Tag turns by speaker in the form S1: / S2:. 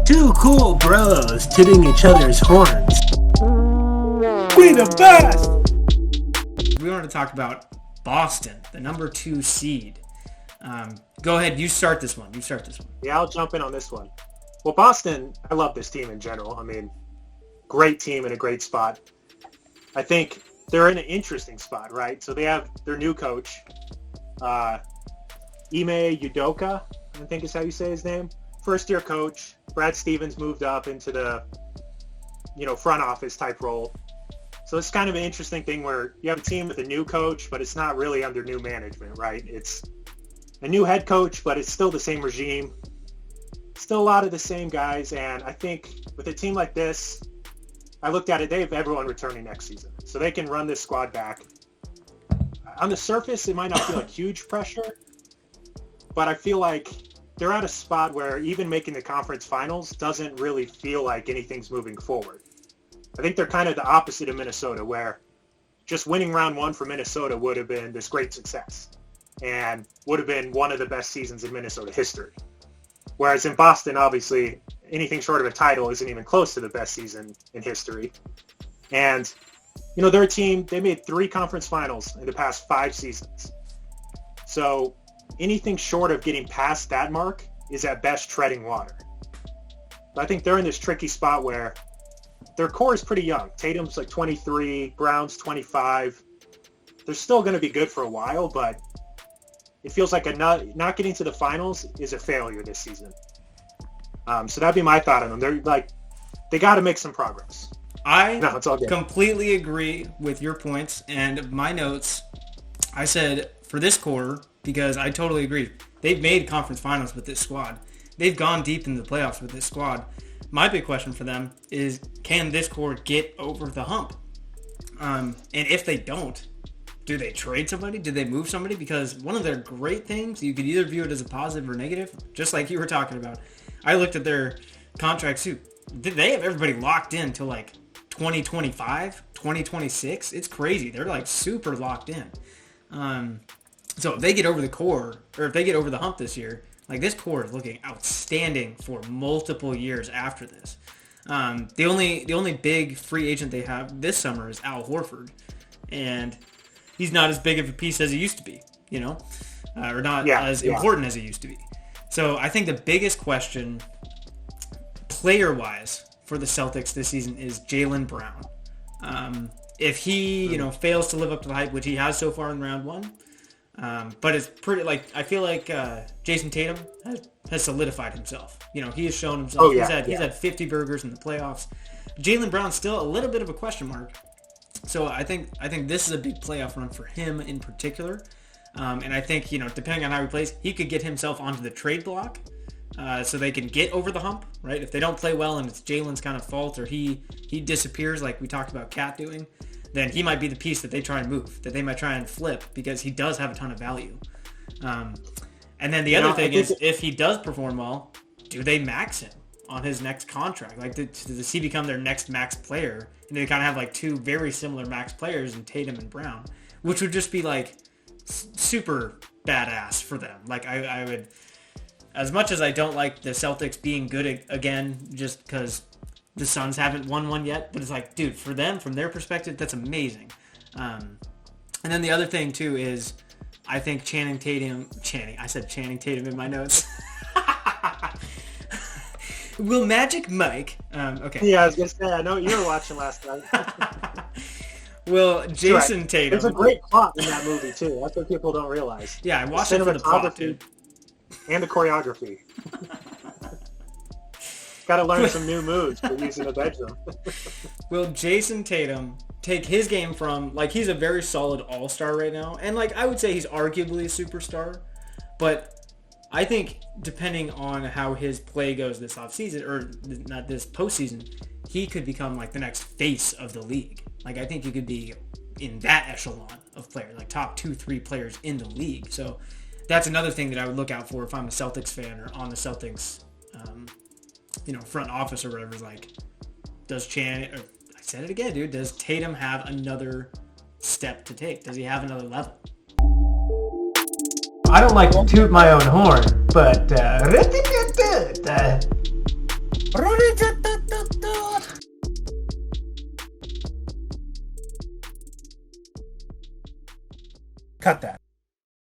S1: Two cool bros tooting each other's horns.
S2: We the best! We wanted to talk about Boston, the number 2 seed. Go ahead, you start this one.
S3: Yeah, I'll jump in on this one. Well, Boston, I love this team in general. I mean, great team in a great spot. I think they're in an interesting spot, right? So they have their new coach, Ime Udoka, I think is how you say his name. First-year coach. Brad Stevens moved up into the, front office type role. So it's kind of an interesting thing where you have a team with a new coach, but it's not really under new management, right? It's a new head coach, but it's still the same regime. Still a lot of the same guys. And I think with a team like this, I looked at it, they have everyone returning next season. So they can run this squad back. On the surface, it might not feel like huge pressure, but I feel like they're at a spot where even making the conference finals doesn't really feel like anything's moving forward. I think they're kind of the opposite of Minnesota, where just winning round 1 for Minnesota would have been this great success and would have been one of the best seasons in Minnesota history. Whereas in Boston, obviously, anything short of a title isn't even close to the best season in history. And, they're a team, they made 3 conference finals in the past 5 seasons. So anything short of getting past that mark is at best treading water. But I think they're in this tricky spot where their core is pretty young. Tatum's like 23, Brown's 25. They're still going to be good for a while, but it feels like not getting to the finals is a failure this season. So that'd be my thought on them. They got to make some progress.
S2: It's all good. Completely agree with your points, and my notes, I said for this core, because I totally agree. They've made conference finals with this squad. They've gone deep in the playoffs with this squad. My big question for them is, can this core get over the hump? And if they don't, do they trade somebody? Do they move somebody? Because one of their great things, you could either view it as a positive or negative, just like you were talking about. I looked at their contracts too. They have everybody locked in till like 2025, 2026. It's crazy. They're like super locked in. So if they get over the core, or if they get over the hump this year, like this core is looking outstanding for multiple years after this. The only big free agent they have this summer is Al Horford, and he's not as big of a piece as he used to be, or not as important as he used to be. So I think the biggest question, player-wise, for the Celtics this season is Jaylen Brown. If he, fails to live up to the hype, which he has so far in round 1, but it's pretty, I feel like Jason Tatum has solidified himself. He has shown himself. He's had 50 burgers in the playoffs. Jaylen Brown's still a little bit of a question mark. So I think this is a big playoff run for him in particular. And I think, depending on how he plays, he could get himself onto the trade block so they can get over the hump, right? If they don't play well and it's Jaylen's kind of fault, or he disappears like we talked about Cat doing, then he might be the piece that they try and move, that they might try and flip, because he does have a ton of value. And then the other thing is, if he does perform well, do they max him on his next contract? Like, does he become their next max player? And they kind of have like 2 very similar max players in Tatum and Brown, which would just be like super badass for them. Like I would, as much as I don't like the Celtics being good again, just because the Suns haven't won one yet, but it's like, dude, for them, from their perspective, that's amazing. And then the other thing too is, I think Channing Tatum in my notes. Will Magic Mike, okay.
S3: Yeah, I was going to say, I know what you were watching last night.
S2: Will Jason Tatum.
S3: There's a great plot in that movie too. That's what people don't realize.
S2: Yeah, I watched it for the plot, dude.
S3: And the choreography. Got to learn some new moves for using the bedroom.
S2: Will Jason Tatum take his game from, he's a very solid all-star right now, and I would say he's arguably a superstar, but I think depending on how his play goes this offseason, or not this postseason, he could become the next face of the league. I think he could be in that echelon of players, top 2-3 players in the league. So that's another thing that I would look out for if I'm a Celtics fan or on the Celtics front office or whatever. Does I said it again, dude, does Tatum have another step to take? Does he have another level?
S1: I don't like to toot my own horn, but Cut that.